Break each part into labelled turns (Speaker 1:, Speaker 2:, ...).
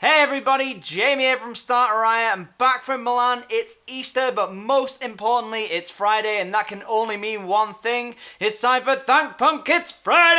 Speaker 1: Hey everybody, Jamie here from Start Riot. I'm back from Milan. It's Easter, but most importantly, it's Friday, and that can only mean one thing. It's time for Thank Punk, it's Friday!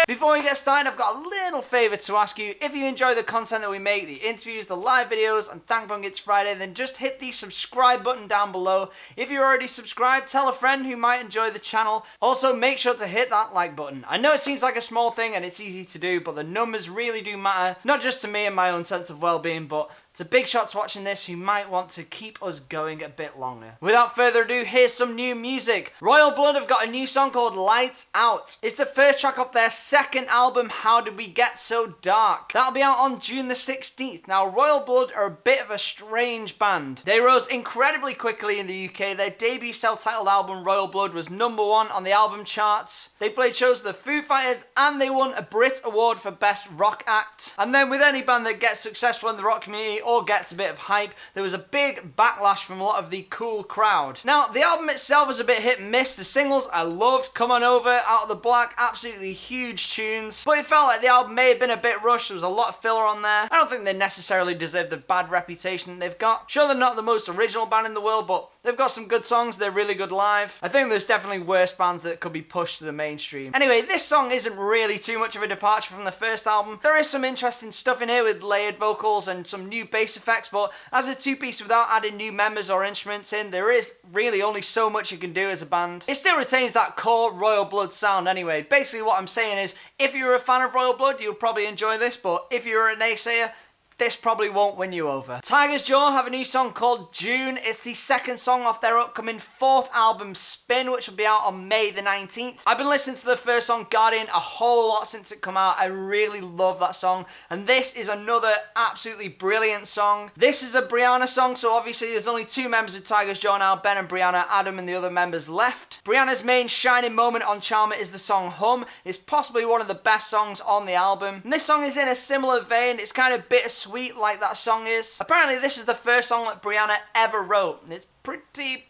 Speaker 1: Before we get started, I've got a little favour to ask you. If you enjoy the content that we make, the interviews, the live videos, and Thank Punk, it's Friday, then just hit the subscribe button down below. If you're already subscribed, tell a friend who might enjoy the channel. Also, make sure to hit that like button. I know it seems like a small thing and it's easy to do, but the numbers really do matter, not just to me and my own sense of well-being, but to big shots watching this who might want to keep us going a bit longer. Without further ado, here's some new music. Royal Blood have got a new song called Lights Out. It's the first track off their second album, How Did We Get So Dark? That'll be out on June the 16th. Now, Royal Blood are a bit of a strange band. They rose incredibly quickly in the UK. Their debut self-titled album, Royal Blood, was #1 on the album charts. They played shows with the Foo Fighters and they won a Brit Award for Best Rock Act. And then with any band that gets successful in the rock community or gets a bit of hype, there was a big backlash from a lot of the cool crowd. Now, the album itself was a bit hit and miss. The singles I loved, Come On Over, Out of the Black, absolutely huge tunes, but it felt like the album may have been a bit rushed. There was a lot of filler on there. I don't think they necessarily deserve the bad reputation they've got. Sure, they're not the most original band in the world, but they've got some good songs. They're really good live. I think there's definitely worse bands that could be pushed to the mainstream. Anyway, this song isn't really too much of a departure from the first album. There is some interesting stuff in here with layered vocals and some new bass effects, but as a two-piece without adding new members or instruments in, there is really only so much you can do as a band. It still retains that core Royal Blood sound anyway. Basically what I'm saying is, if you're a fan of Royal Blood, you'll probably enjoy this, but if you're a naysayer, this probably won't win you over. Tiger's Jaw have a new song called June. It's the second song off their upcoming 4th album, Spin, which will be out on May the 19th. I've been listening to the first song, Guardian, a whole lot since it came out. I really love that song, and this is another absolutely brilliant song. This is a Brianna song, so obviously there's only 2 members of Tiger's Jaw now, Ben and Brianna. Adam and the other members left. Brianna's main shining moment on Charmer is the song Hum. It's possibly one of the best songs on the album. And this song is in a similar vein. It's kind of bittersweet like that song is. Apparently this is the first song that Brianna ever wrote, and it's pretty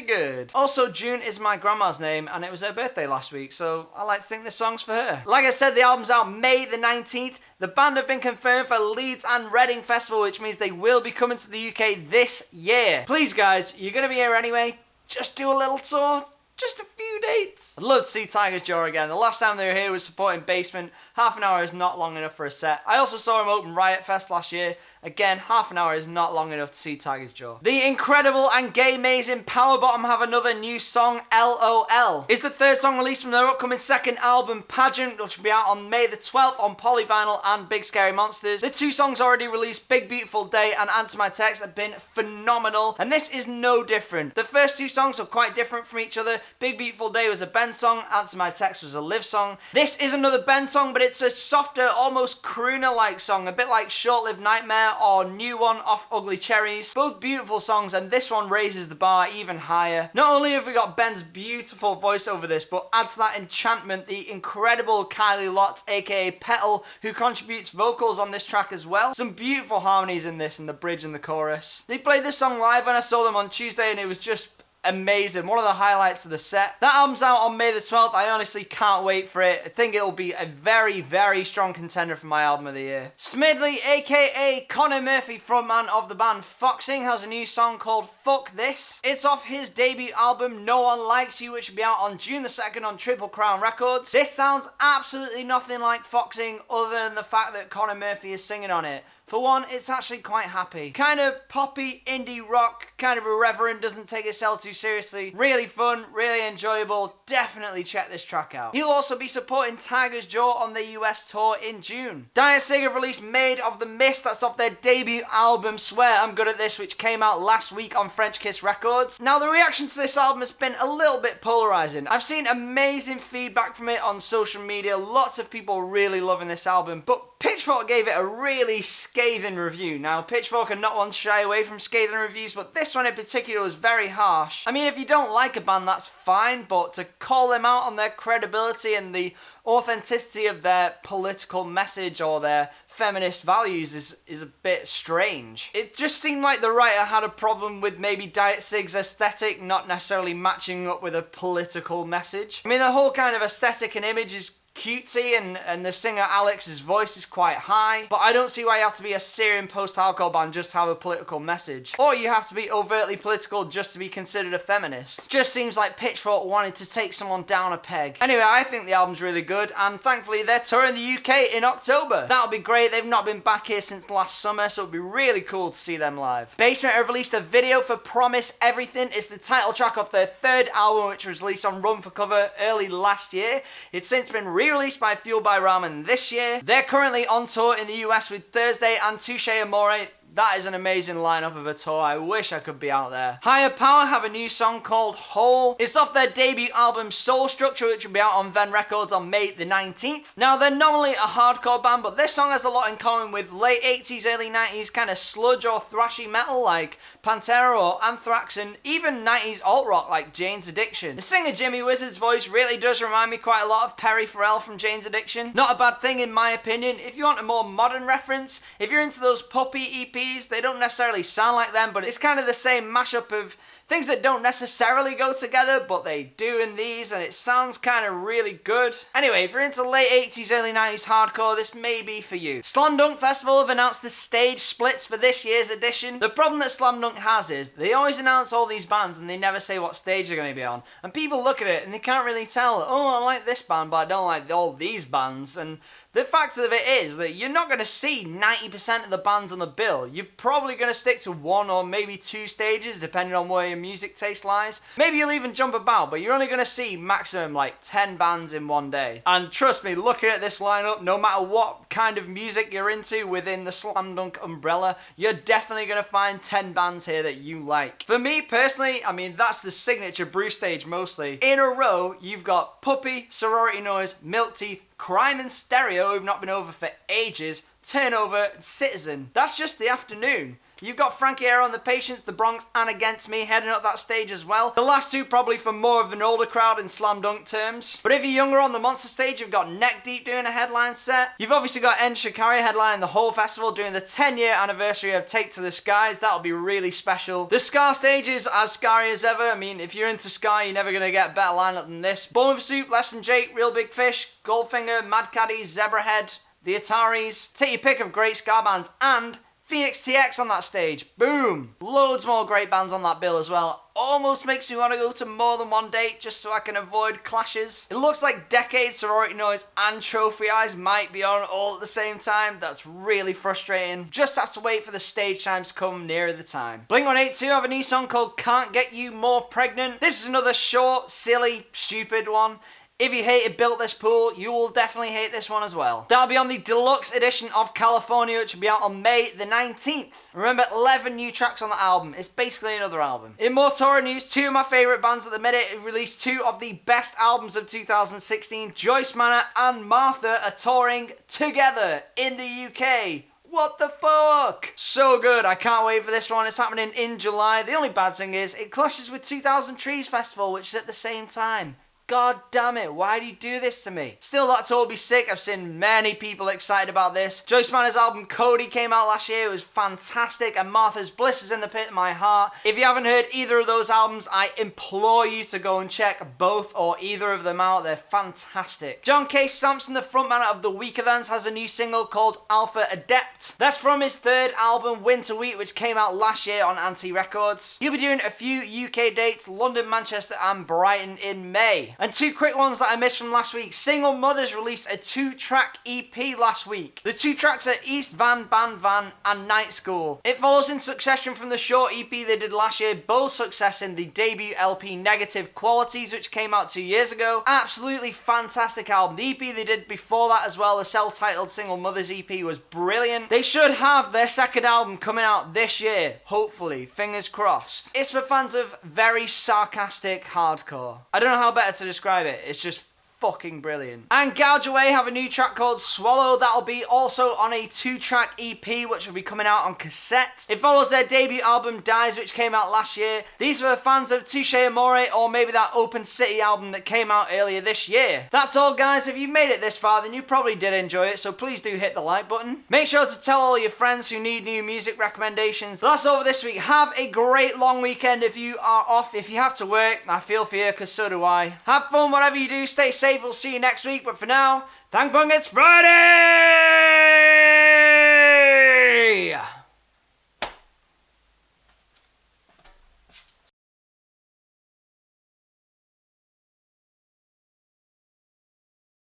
Speaker 1: good. Also, June is my grandma's name, and it was her birthday last week, so I like to think this song's for her. Like I said, the album's out May the 19th. The band have been confirmed for Leeds and Reading Festival, which means they will be coming to the UK this year. Please guys, you're gonna be here anyway, just do a little tour. Just a few dates. I'd love to see Tiger's Jaw again. The last time they were here was supporting Basement. Half an hour is not long enough for a set. I also saw him open Riot Fest last year. Again, half an hour is not long enough to see Tiger's Jaw. The incredible and gay-mazing Power Bottom have another new song, LOL. It's the 3rd song released from their upcoming 2nd album, Pageant, which will be out on May the 12th on Polyvinyl and Big Scary Monsters. The 2 songs already released, Big Beautiful Day and Answer My Text, have been phenomenal, and this is no different. The first 2 songs are quite different from each other. Big Beautiful Day was a Ben song, Answer My Text was a Liv song. This is another Ben song, but it's a softer, almost crooner-like song, a bit like Short-Lived Nightmare or New One off Ugly Cherries. Both beautiful songs, and this one raises the bar even higher. Not only have we got Ben's beautiful voice over this, but adds to that enchantment the incredible Kylie Lott, aka Petal, who contributes vocals on this track as well. Some beautiful harmonies in this, in the bridge and the chorus. They played this song live when I saw them on Tuesday, and it was just amazing. One of the highlights of the set. That album's out on May the 12th. I honestly can't wait for it. I think it'll be a very strong contender for my album of the year. Smidley, aka Conor Murphy, frontman of the band Foxing, has a new song called Fuck This. It's off his debut album No One Likes You, which will be out on June the 2nd on Triple Crown Records. This sounds absolutely nothing like Foxing other than the fact that Conor Murphy is singing on it. For one, it's actually quite happy. Kind of poppy, indie rock, kind of irreverent, doesn't take itself too seriously. Really fun, really enjoyable. Definitely check this track out. He'll also be supporting Tiger's Jaw on their US tour in June. Dire Sig have released Made of the Mist. That's off their debut album, Swear I'm Good at This, which came out last week on French Kiss Records. Now, the reaction to this album has been a little bit polarizing. I've seen amazing feedback from it on social media. Lots of people really loving this album, but Pitchfork gave it a really scathing review. Now, Pitchfork are not one to shy away from scathing reviews, but this one in particular was very harsh. I mean, if you don't like a band, that's fine, but to call them out on their credibility and the authenticity of their political message or their feminist values is a bit strange. It just seemed like the writer had a problem with maybe Diet Sig's aesthetic not necessarily matching up with a political message. I mean, the whole kind of aesthetic and image is cutesy, and the singer Alex's voice is quite high, but I don't see why you have to be a Syrian post-hardcore band just to have a political message, or you have to be overtly political just to be considered a feminist. Just seems like Pitchfork wanted to take someone down a peg. Anyway, I think the album's really good, and thankfully they're touring the UK in October. That'll be great. They've not been back here since last summer, so it'll be really cool to see them live. Basement have released a video for Promise Everything. It's the title track of their third album, which was released on Run for Cover early last year. It's since been re-released by Fueled by Ramen this year. They're currently on tour in the US with Thursday and Touche Amore. That is an amazing lineup of a tour. I wish I could be out there. Higher Power have a new song called Whole. It's off their debut album Soul Structure, which will be out on Ven Records on May the 19th. Now, they're normally a hardcore band, but this song has a lot in common with late 80s, early 90s kind of sludge or thrashy metal like Pantera or Anthrax, and even 90s alt rock like Jane's Addiction. The singer Jimmy Wizard's voice really does remind me quite a lot of Perry Farrell from Jane's Addiction. Not a bad thing in my opinion. If you want a more modern reference, if you're into those Puppy EPs, they don't necessarily sound like them, but it's kind of the same mashup of things that don't necessarily go together, but they do in these, and it sounds kind of really good. Anyway, if you're into late 80s, early 90s hardcore, this may be for you. Slam Dunk Festival have announced the stage splits for this year's edition. The problem that Slam Dunk has is they always announce all these bands and they never say what stage they're going to be on. And people look at it and they can't really tell, oh, I like this band, but I don't like all these bands. And the fact of it is that you're not going to see 90% of the bands on the bill. You're probably going to stick to one or maybe two stages, depending on where your music taste lies. Maybe you'll even jump about, but you're only going to see maximum like 10 bands in one day. And trust me, looking at this lineup, no matter what kind of music you're into within the Slam Dunk umbrella, you're definitely going to find 10 bands here that you like. For me personally, I mean, that's the signature brew stage mostly. In a row, you've got Puppy, Sorority Noise, Milk Teeth, Crime and Stereo, who've not been over for ages, Turnover, and Citizen. That's just the afternoon. You've got Frankie Aero and the Patients, The Bronx, and Against Me heading up that stage as well. The last two probably for more of an older crowd in Slam Dunk terms. But if you're younger on the Monster stage, you've got Neck Deep doing a headline set. You've obviously got En Shikari headlining the whole festival doing the 10-year anniversary of Take to the Skies. That'll be really special. The Scar stage is as scary as ever. I mean, if you're into Scar, you're never going to get a better lineup than this. Bone of Soup, Less Than Jake, Real Big Fish, Goldfinger, Mad Caddies, Zebrahead, The Ataris. Take your pick of great Scar bands, and Phoenix TX on that stage. Boom! Loads more great bands on that bill as well. Almost makes me want to go to more than one date just so I can avoid clashes. It looks like Decade, Sorority Noise and Trophy Eyes might be on all at the same time. That's really frustrating. Just have to wait for the stage times to come nearer the time. Blink-182 have a new song called Can't Get You More Pregnant. This is another short, silly, stupid one. If you hated Built This Pool, you will definitely hate this one as well. That'll be on the deluxe edition of California, which will be out on May the 19th. Remember, 11 new tracks on the album. It's basically another album. In more touring news, two of my favourite bands at the minute have released two of the best albums of 2016. Joyce Manor and Martha are touring together in the UK. What the fuck? So good. I can't wait for this one. It's happening in July. The only bad thing is it clashes with 2000 Trees Festival, which is at the same time. God damn it, why do you do this to me? Still, that tour will be sick. I've seen many people excited about this. Joyce Manor's album Cody came out last year. It was fantastic. And Martha's Bliss is in the pit of my heart. If you haven't heard either of those albums, I implore you to go and check both or either of them out. They're fantastic. John K. Sampson, the frontman of The Weakerthans, has a new single called Alpha Adept. That's from his third album, Winter Wheat, which came out last year on Anti Records. He'll be doing a few UK dates, London, Manchester and Brighton in May. And two quick ones that I missed from last week. Single Mothers released a 2-track EP last week. The 2 tracks are East Van, Band Van and Night School. It follows in succession from the short EP they did last year, both successing the debut LP Negative Qualities, which came out 2 years ago. Absolutely fantastic album. The EP they did before that as well, the self-titled Single Mothers EP, was brilliant. They should have their second album coming out this year, hopefully, fingers crossed. It's for fans of very sarcastic hardcore. I don't know how better to describe it. It's just fucking brilliant. And Gouge Away have a new track called Swallow. That'll be also on a 2-track EP, which will be coming out on cassette. It follows their debut album Dies, which came out last year. These are fans of Touche Amore or maybe that Open City album that came out earlier this year. That's all, guys. If you made it this far, then you probably did enjoy it, so please do hit the like button. Make sure to tell all your friends who need new music recommendations. That's all for this week. Have a great long weekend if you are off. If you have to work, I feel for you, because so do I. Have fun whatever you do. Stay safe. safe. We'll see you next week. But for now, thank Bung, it's Friday!